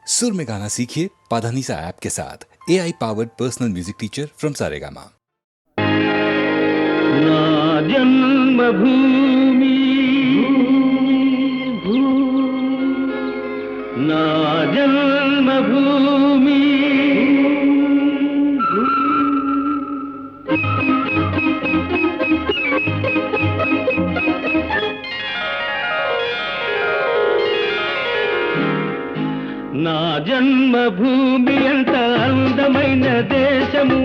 सुर में गाना सीखिए पाधानीसा ऐप के साथ AI powered personal music teacher from Saregama. నా జన్మభూమి నా జన్మభూమి నా జన్మభూమి ఎంత అందమైన దేశము,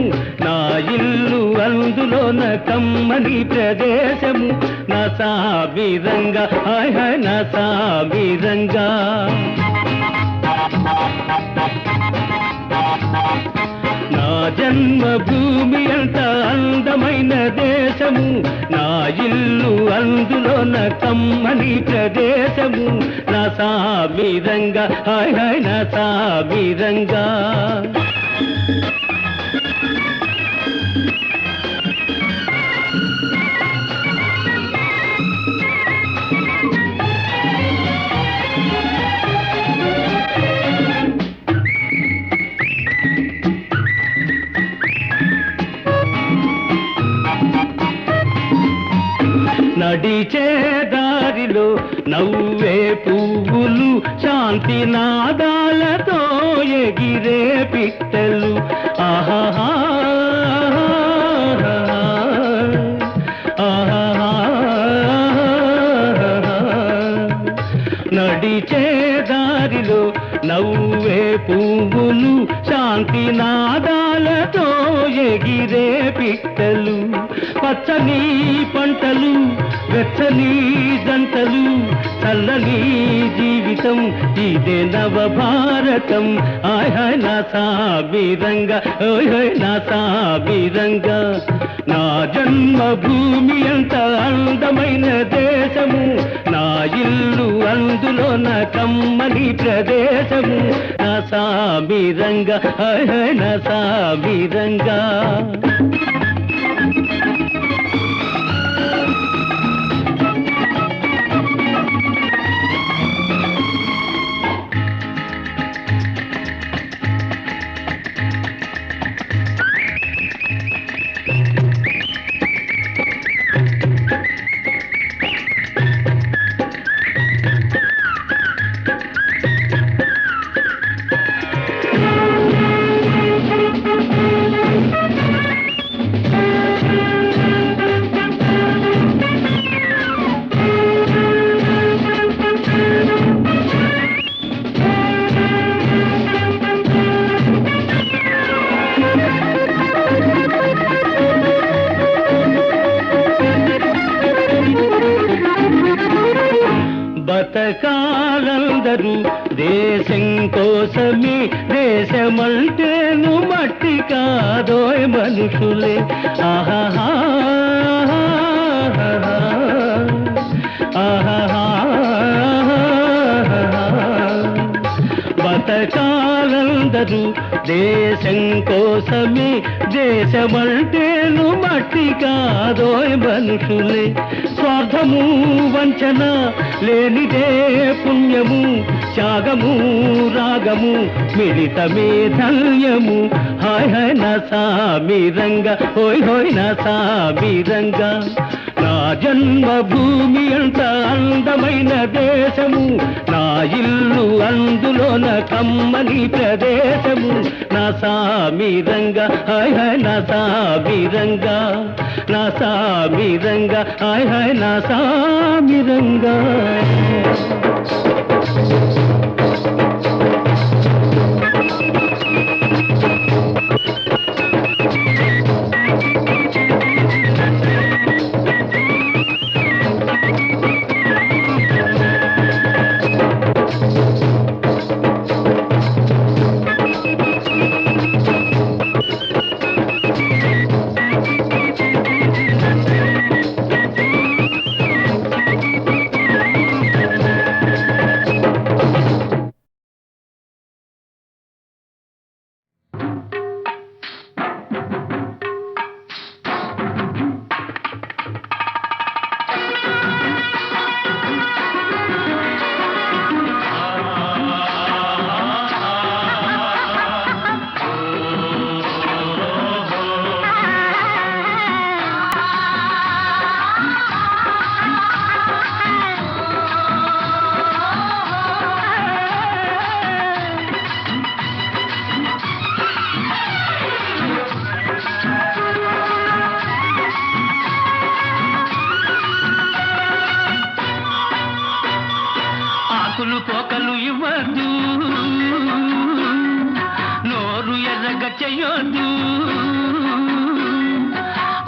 నా ఇల్లు అందులోన కమ్మని ప్రదేశము. నా సామిరంగా హాయ్ హాయ్ నా సామిరంగా. నా జన్మభూమి ఎంత అందమైన దేశము, నా ఇల్లు అందులోన కమ్మని ప్రదేశము. నా సామిరంగా హాయ్ హాయ్ నా సామిరంగా. నడిచే దారిలో నవ్వే పువ్వులు, శాంతి నాదాలతో ఎగిరే పిట్టలు. ఆహాహా ఆహాహా. నడిచే దారిలో నవ్వే పువ్వులు, శాంతి నాదాలతో ఎగిరే పిట్టలు. పచ్చని పంటలు, వెచ్చని జంటలు, చల్లని జీవితం ఇదే నవభారతం. హాయ్ హాయ్ నా సామిరంగా ఓయ్ హాయ్ నా సామిరంగా. నా జన్మభూమి ఎంత అందమైన దేశము, నా ఇల్లు అందులోన కమ్మని ప్రదేశము. నా సామిరంగా హాయ్ హాయ్ నా సామిరంగా. బతకాలందరూ దేశం కోసమే, దేశమంటేను మట్టి కాదోయ్ మనుషులే. ఆహాహా ఆహాహా. బతకాలందరూ దేశం కోసమే, దేశమంటేను మట్టి కాదోయ్ మనుషులే. స్వార్థము వంచన లేనిదే పుణ్యము, త్యాగము రాగము మిళితమే ధన్యము. హాయ్ హాయ్ నా సామిరంగా హోయ్ హోయ్ నా సామిరంగా. నా జన్మభూమి ఎంత అందమైన దేశము, నా ఇల్లు అందులోన కమ్మని ప్రదేశము. నా సామిరంగా హాయ్ హాయ్ నా సామిరంగా. నా సామిరంగా హాయ్ హాయ్ నా సామిరంగా. చెయ్యొద్దు,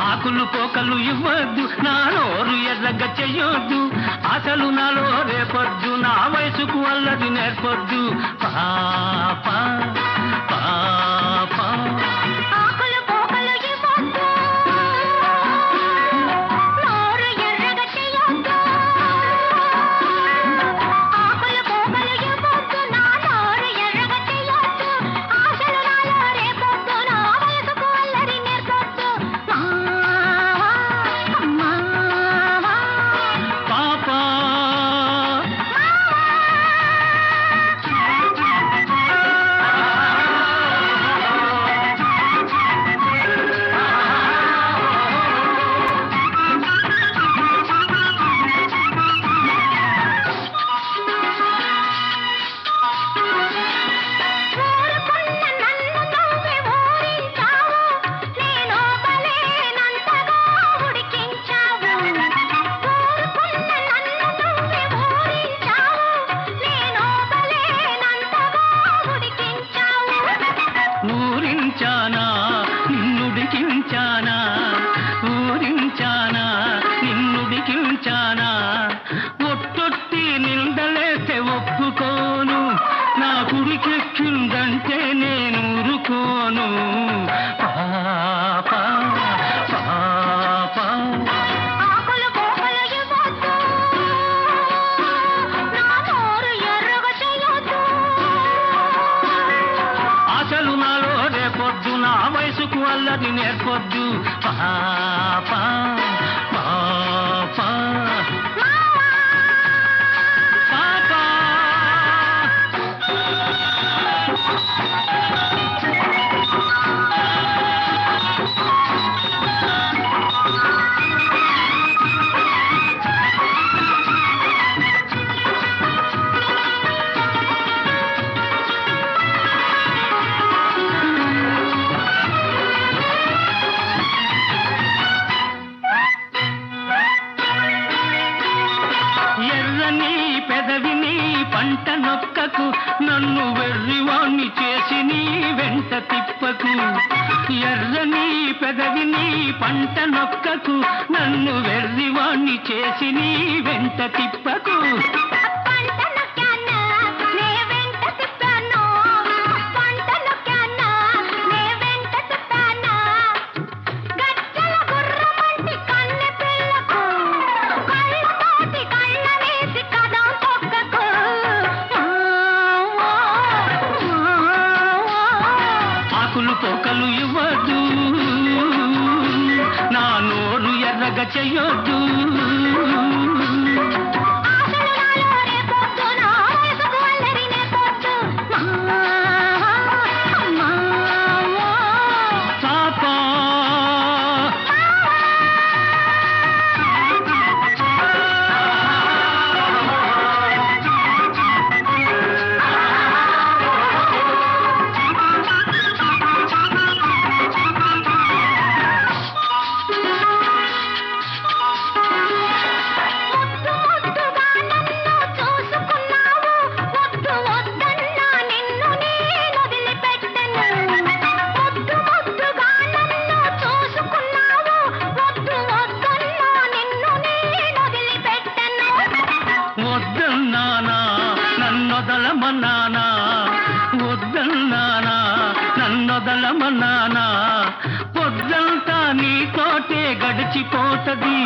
ఆకులు పోకలు ఇవ్వద్దు, నా నోరు ఎర్రగా చెయ్యొద్దు, అసలు నాలో రేపొద్దు, నా వయసుకు అల్లది నేర్పొద్దు. పాప పాప ఆకులు పోకలు ఇవ్వొద్దు, నోరు ఎర్రగా చెయ్యొద్దు, ఆకులు పోకలు ఇవ్వొద్దు, నా నోరు ఎర్రగా చెయ్యొద్దు, ఆశలు నాలో రేపొద్దు, నా వయసుకు అల్లరి నేర్పొద్దు. మావా, మావా, పాప ఊరుకున్న నన్ను నువ్వే ఊరించావు, నేను బలేనంతగా ఉడికించావు. ఊరుకున్న నన్ను నువ్వే ఊరించావు, నేను బలేనంతగా ఉడికించావు. ఊరించానా నిన్నుడికించానా, ఊరించానా నిన్నుడికించానా, ఒట్టొట్టి నిందలేస్తే ఒప్పుకోను, నా కుడికెక్కిందంటే నేను ఊరుకోను. పాప పాప ఆకులు పోకలు ఇవ్వొద్దు, నా నోరు ఎర్రగా చెయ్యొద్దు. అసలు నాలో రేపొద్దు, నా వయసుకు అల్లది నేర్పొద్దు. పాప పాప పాప ఎర్రని పెదవిని పంట నొక్కకు, నన్ను వెర్రివాణ్ణి చేసి నీ వెంట తిప్పకు. ఎర్రని పెదవిని పంట నొక్కకు, నన్ను వెర్రివాణ్ణి చేసి నీ వెంట తిప్పకు. పంట నొక్కానా, నే వెంట తిప్పాను, పంట నొక్కానా, నే వెంట తిప్పానా, గజ్జల గుర్రమంటి కన్నె పిల్లకు, కళ్ళతోటి కళ్ళ వేసి కదం తొక్కకు. ఆకులు పోకలు ఇవ్వద్దు, నా నోరు ఎర్రగా చెయ్యొద్దు. ఆశలు నాలో రేపొద్దు, నా వయసుకు అల్లరి నేర్పొద్దు. మావా, మావా, పాప ముద్దుగా నన్ను చూసుకున్నావు, వద్దు వద్దన్నా నిన్ను నేను వదిలిపెట్టను. ముద్దుగా నన్ను చూసుకున్నావు, వద్దు వద్దన్నా నిన్ను నేను వదిలిపెట్టను. వద్దన్నానా నన్నొదలమన్నానా, వద్దన్నానా నన్నొదలమన్నానా, పొద్దంతా నీతోటే గడిచిపోతది,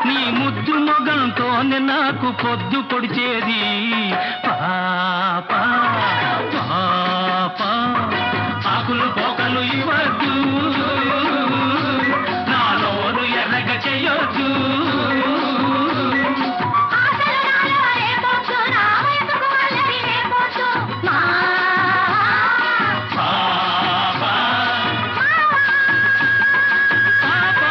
నీ ముద్దు మొగంతోనే నాకు పొద్దు పొడిచేది. పాప పాప ఆకులు పోకలు ఇవ్వద్దు, నా నోరు ఎర్రగా చెయ్యొద్దు. ఆశలు నాలో రేపొద్దు, నా వయసుకు అల్లరి నేర్పొద్దు. మావా, పాప పాప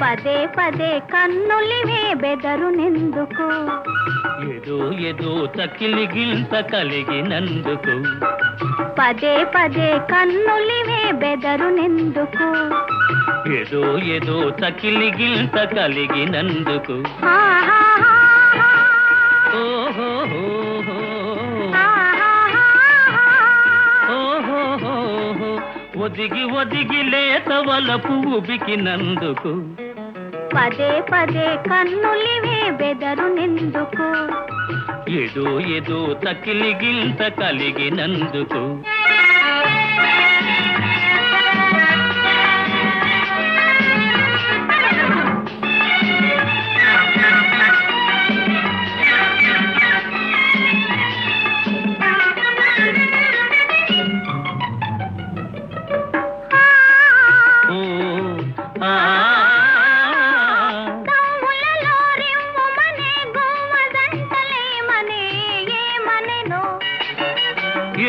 పదే పదే కన్నులివే బెదరునెందుకు ఏదో ఏదో తకిలి గింత కలిగినందుకు పదే పదే కన్నులివే బెదరునెందుకు ఏదో ఏదో తకిలి గింత కలిగినందుకు ఓహో ఒదిగి ఒదిగి లేత వలపు ఉబికినందుకు పదే పదే కన్నులివే బెదరునెందుకు ఏదో ఏదో తకిలి గింత కలిగినందుకు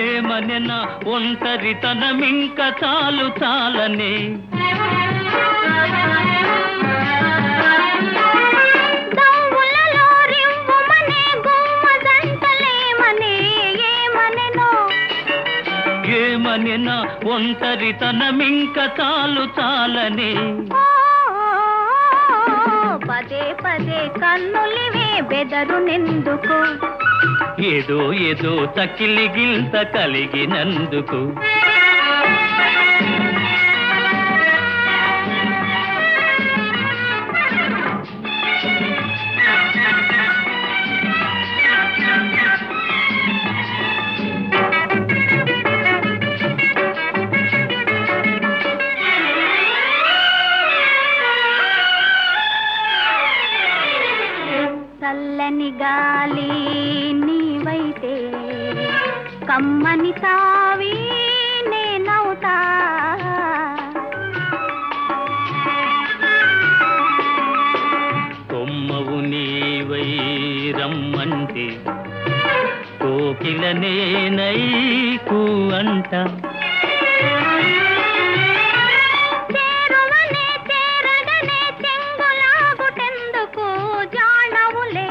ఏమనెనా ఒంటరితనమింక చాలు చాలనే ఏమనెనా ఒంటరితనమింక చాలు చాలనే పదే పదే కన్నులివే బెదరునెందుకు ఏదో ఏదో తకిలి గింత కలిగినందుకు చల్లని గాలి నీవైతే కమ్మని తావి నేనవుతా కొమ్మవు నీవై రమ్మంటే కోకిల నేనై అంట చేరువనే చేరగనే చెంగులాగుటెందుకు జానవులే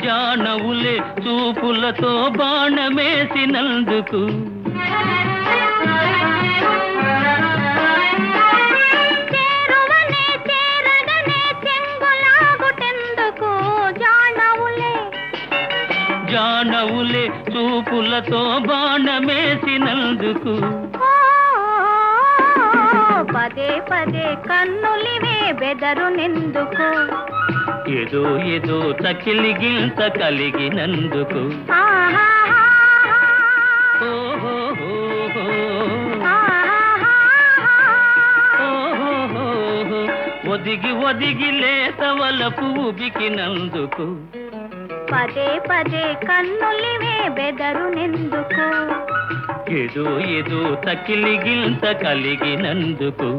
జానవులే చూపులతో బాణమేసినందుకు చేరువనే చేరగనే చెంగులాగుటెందుకు జానవులే జానవులే చూపులతో బాణమేసినందుకు పదే పదే కన్నులివే బెదరునెందుకు ఏదో ఏదో తకిలి గింత కలిగినందుకు ఓహో ఒదిగి ఒదిగి లేత వలపు ఉబికినందుకు పదే పదే కన్నులివే బెదరునెందుకు ఏదో ఏదో తకిలి గింత కలిగినందుకు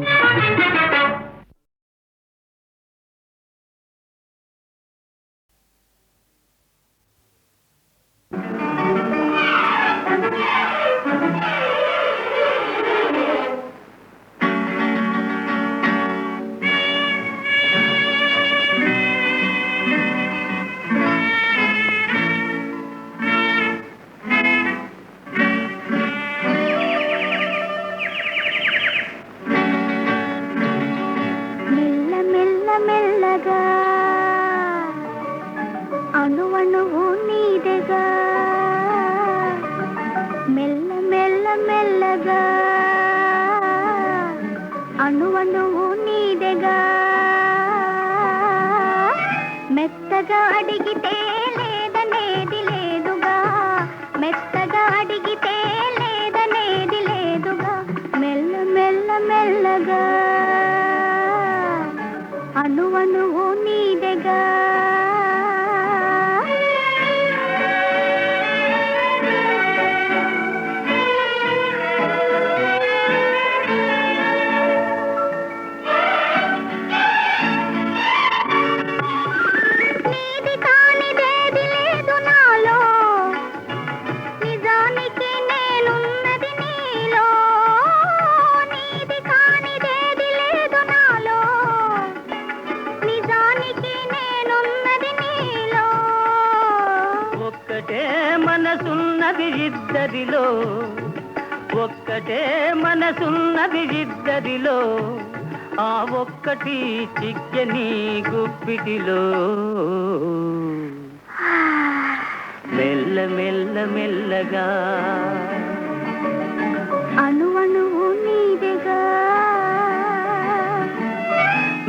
మెత్తగా అడిగితే లేదనేది లేదుగా, మెత్తగా అడిగితే లేదనేది లేదుగా, మెల్ల మెల్ల మెల్లగా అణువణువు నీదెగా. నీది కానిదేది లేదు నాలో, నిజానికి నేనున్నది నీలో. నీది కానిదేది లేదు నాలో, నిజానికి నేనున్నది నీలో. ఒక్కటే మనసున్నది ఇద్దరిలో, ఒక్కటే మనసున్నది ఇద్దరిలో, ఆ ఒక్కటి చిక్కని గుప్పిటిలో. మెల్ల మెల్ల మెల్లగా అణువణువు నీదెగా,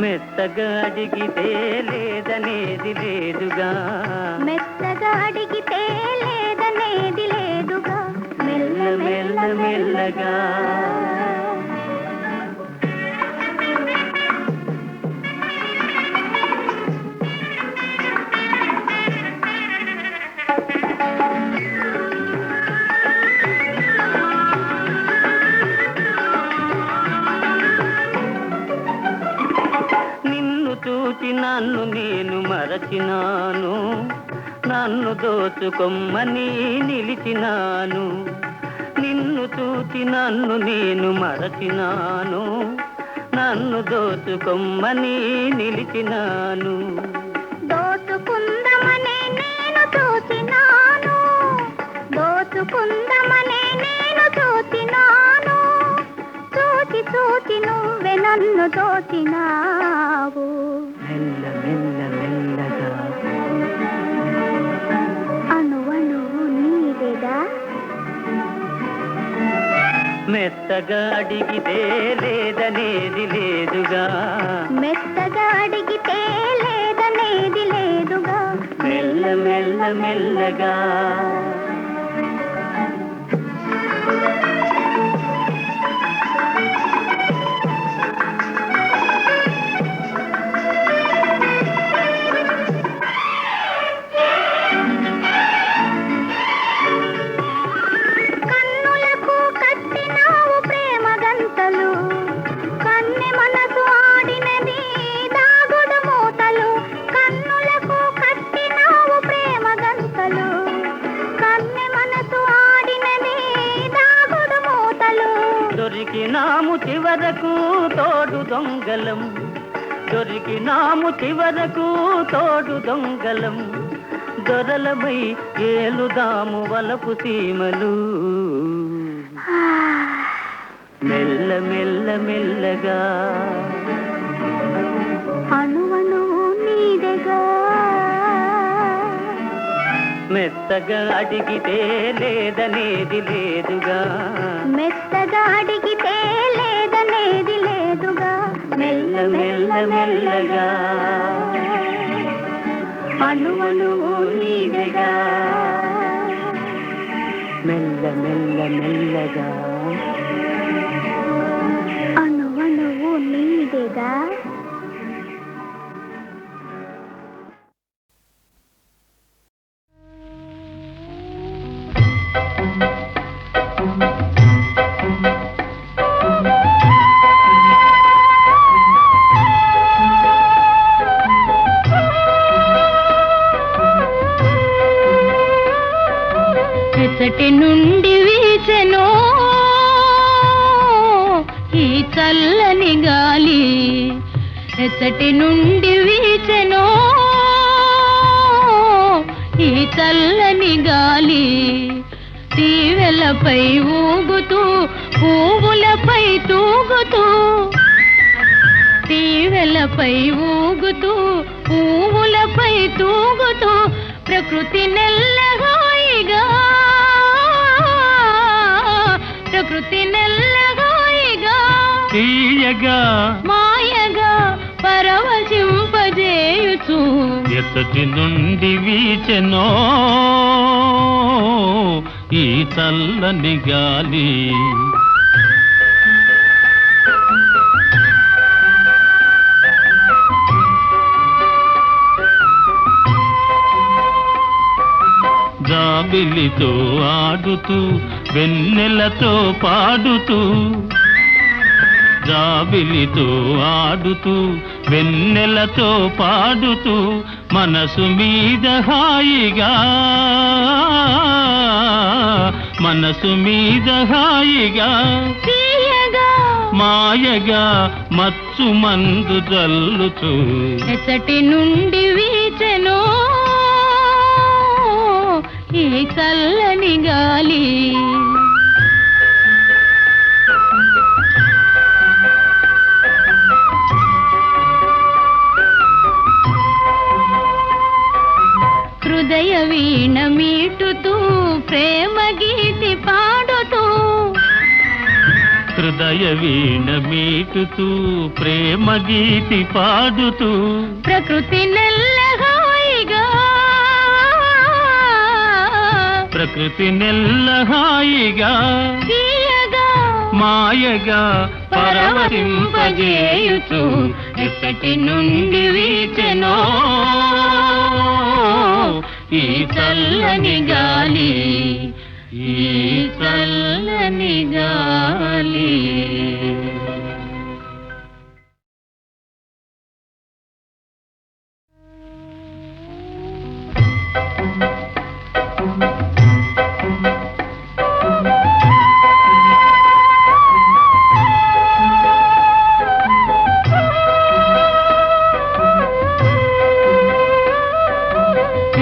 మెత్తగా అడిగితే లేదనేది లేదుగా, మెత్తగా అడిగితే లేదనేది లేదుగా, మెల్ల మెల్ల మెల్ల మెల్లగా. నిన్ను చూచి నన్ను నేను మరచినాను, నన్ను దోచుకొమ్మని నిలిచినాను. నిన్ను చూచి నన్ను నేను మరచినాను, నన్ను దోచుకొమ్మని నిలిచినాను. దోచుకుందమనే నేను చూచినాను, దోచుకుందమనే నేను చూచినాను. చూచి చూచి నువ్వే నన్ను దోచినావు. మెల్ల మెల్ల మెల్లగా అణువణువు నీదెగా, మెత్తగా అడిగితే లేదనేది లేదుగా, మెత్తగా అడిగితే లేదనేది లేదుగా, మెల్ల మెల్ల మెల్లగా. కన్నులకు కట్టినావు ప్రేమ గంతలు, కన్నె మనసు ఆడినది దాగుడు మూతలు. కన్నులకు కట్టినావు ప్రేమ గంతలు, కన్నె మనసు ఆడినది దాగుడు మూతలు. దొరికినాము చివరకు తోడు దొంగలం, దొరికినాము చివరకు తోడు దొంగలం. దొరలమై ఏలుదాము వలపు సీమలు. మెల్ల మెల్ల మెల్లగా అణువణువు నీదెగా, మెత్తగా అడిగితే లేదనేది లేదుగా, మెత్తగా అడిగితే లేదనేది లేదుగా, మెల్ల మెల్ల మెల్లగా అణువణువు నీదెగా, మెల్ల మెల్ల మెల్లగా. అణువణువు నీదెగా. ఎచ్చటి నుండి వీచెనో ఈ చల్లని గాలి, ఎచ్చటి నుండి వీచెనో ఈ చల్లని గాలి. తీవెలపై ఊగుతూ పువ్వులపై తూగుతూ, తీవెలపై ఊగుతూ పువ్వులపై తూగుతూ, ప్రకృతి నెల్లగాయిగా, ప్రకృతి నెల్లగాయిగా, తీయగా మాయగా పరవశింపజేయుచు ఎసటి నుండి వీచెనో ఈ చల్లని గాలి. జాబిలితో ఆడుతూ వెన్నెలతో పాడుతూ, జాబిలితో ఆడుతూ వెన్నెలతో పాడుతూ, మనసు మీద హాయిగా, మనసు మీద హాయిగా తీయగా మాయగా మచ్చు మందు జల్లుతూ, ఎసటి నుండి వీచెనో ఈ చల్లని గాలి. హృదయ వీణ మీటుతూ ప్రేమ గీతి పాడుతూ, హృదయ వీణ మీటుతూ ప్రేమ గీతి పాడుతూ, ప్రకృతి నెల్లహాయిగా, ప్రకృతి నెల్లహాయిగా తీయగా మాయగా పరవశింపజేయుచు, ఎసటి నుండి వీచెనో ఈ చల్లని గాలి, ఈ చల్లని గాలి.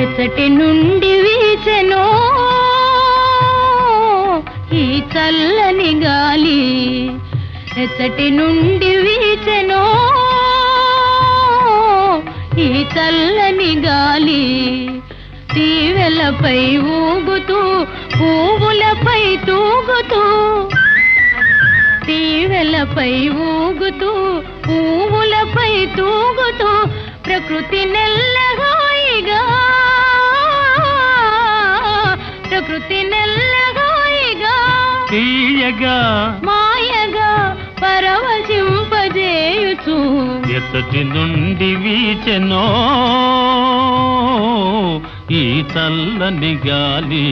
ఎసటి నుండి వీచెనో ఈ చల్లని గాలి, ఎసటి నుండి వీచెనో ఈ చల్లని గాలి. తీవెలపై ఊగుతూ పువ్వులపై తూగుతూ, తీవెలపై ఊగుతూ పువ్వులపై తూగుతూ, ప్రకృతి నెల్లహాయిగా, ప్రకృతి నెల్లహాయిగా తీయగా మాయగా పరవశింపజేయుచు, ఎసటి నుండి వీచెనో ఈ చల్లని గాలి.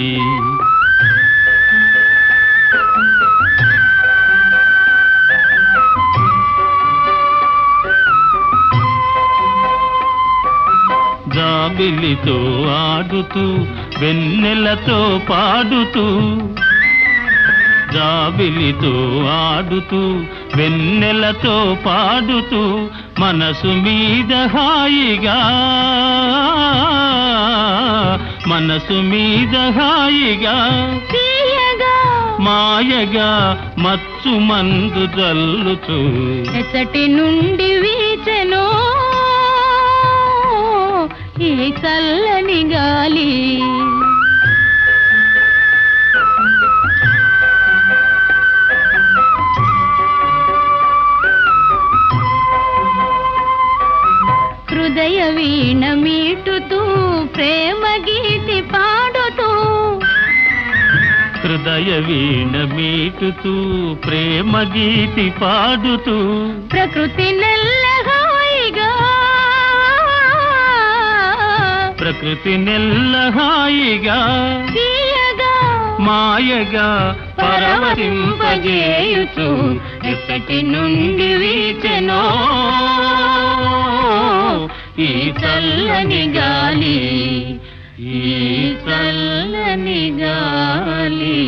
జాబిలితో ఆడుతూ వెన్నెలతో పాడుతూ, జాబిలితో ఆడుతూ వెన్నెలతో పాడుతూ, మనసు మీద హాయిగా, మనసు మీద హాయిగా తీయగా మాయగా మచ్చు మందు జల్లుతూ, ఎసటి నుండి వీచెనో ఈ చల్లని గాలి. హృదయ వీణ మీటుతూ ప్రేమ గీతి పాడుతూ, హృదయ వీణ మీటుతూ ప్రేమ గీతి పాడుతూ, ప్రకృతి నెల్లహాయిగా, ప్రకృతి నెల్లహాయిగా తీయగా మాయగా పరవశింపజేయుచు, ఎసటి నుండి వీచెనో ఈ చల్లని గాలి, ఈ చల్లని గాలి.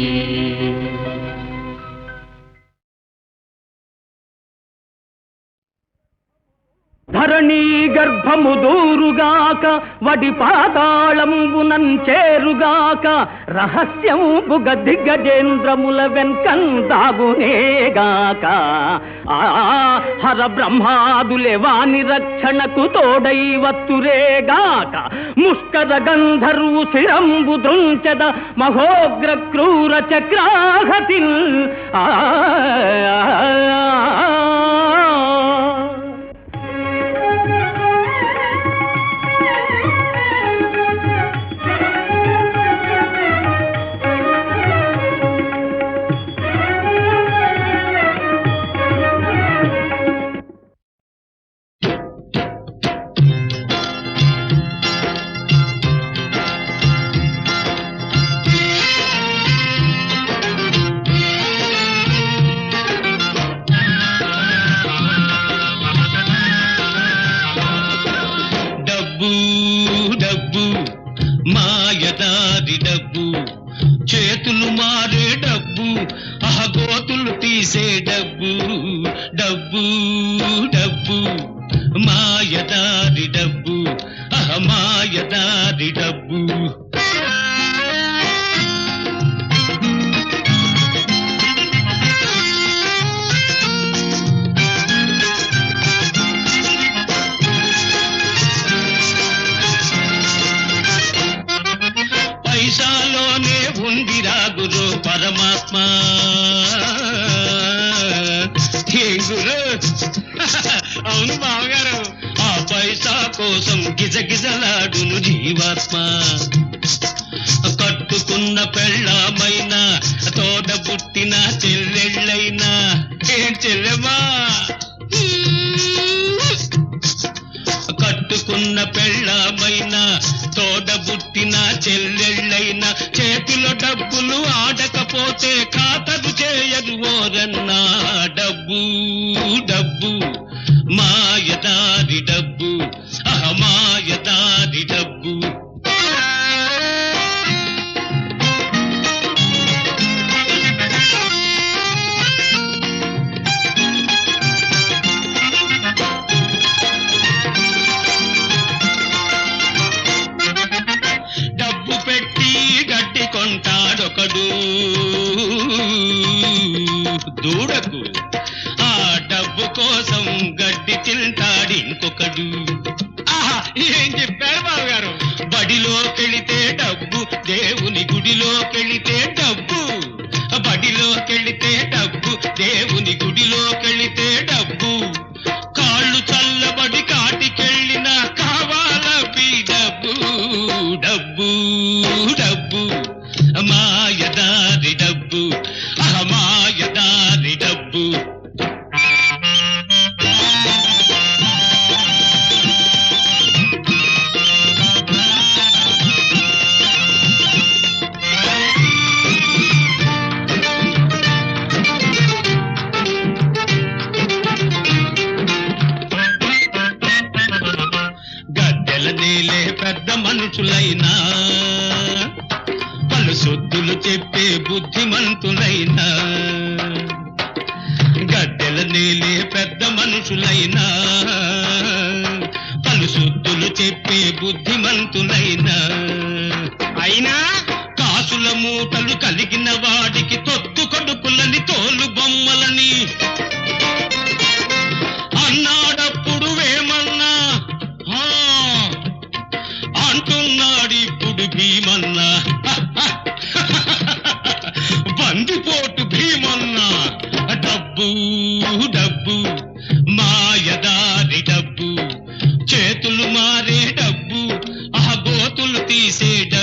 ధరణీ గర్భము దూరుగాక, వడి పాతాళంబునం చేరుగాక, రహస్యంబుగ దిగ్గజేంద్రముల వెంకందాగునేగాక. హర బ్రహ్మాదులే వాని రక్షణకు తోడై వత్తురేగాక. ముష్కర గంధర్వు శిరంబు దృంచద మహోగ్ర క్రూర చక్రాహతిల్. మాయదారి డబ్బు, చేతులు మారే డబ్బు, గోతులు తీసే డబ్బు, డబ్బు డబ్బు, మాయదారి డబ్బు, మాయదారి డబ్బు. పైసాలోనే ఉందిరా గురు పరమాత్మ. గురు అవును బావగారు, ఆ పైసా కోసం గిజగిజలాడును జీవాత్మ. కట్టుకున్న పెళ్ళామైనా, తోడ పుట్టిన చెల్లెళ్ళైనా, ఏం చెల్లెమ్మా, కట్టుకున్న పెళ్ళామైనా, తోడబుట్టిన చెల్లెళ్ళైనా, చేతిలో డబ్బులు ఆడకపోతే ఖాతరు చేయరు ఓరన్నా. డబ్బు డబ్బు, మాయదారి డబ్బు, మాయదారి డబ్బు. కొంటాడొకడు దూడకు, ఆ డబ్బు కోసం గడ్డి తింటాడు ఇంకొకడు. ఏం చెప్పారు బావగారు? బడిలోకెళితే డబ్బు, దేవుని గుడిలోకెళితే డబ్బు, బడిలోకెళితే డబ్బు, దేవుని గుడిలోకెళితే డబ్బు. కాళ్ళు చల్లబడి కాటికెళ్ళిన కావాలీ డబ్బు, డబ్బు డబ్బు, మాయదారి డబ్బు, మాయదారి డబ్బు. గద్దెల నేలే పెద్ద మనుషులైనా, పలు సొద్దులు చెప్పే బుద్ధిమంతులైనా. గద్దెల నేలే పెద్ద మనుషులైనా, పలు సొద్దులు చెప్పే బుద్ధిమంతులైనా. అయినా కాసుల మూటలు కలిగిన వాడికి తొత్తు కడుపులని, తోలు బొమ్మలని అన్నాడప్పుడు వేమన్నా, అంటున్నాడిప్పుడు భీమన్నా. బందిపోటు భీమన్నా. డబ్బు డబ్బు, మాయదారి డబ్బు, చేతులు మారే డబ్బు, గోతులు తీసే డబ్బు.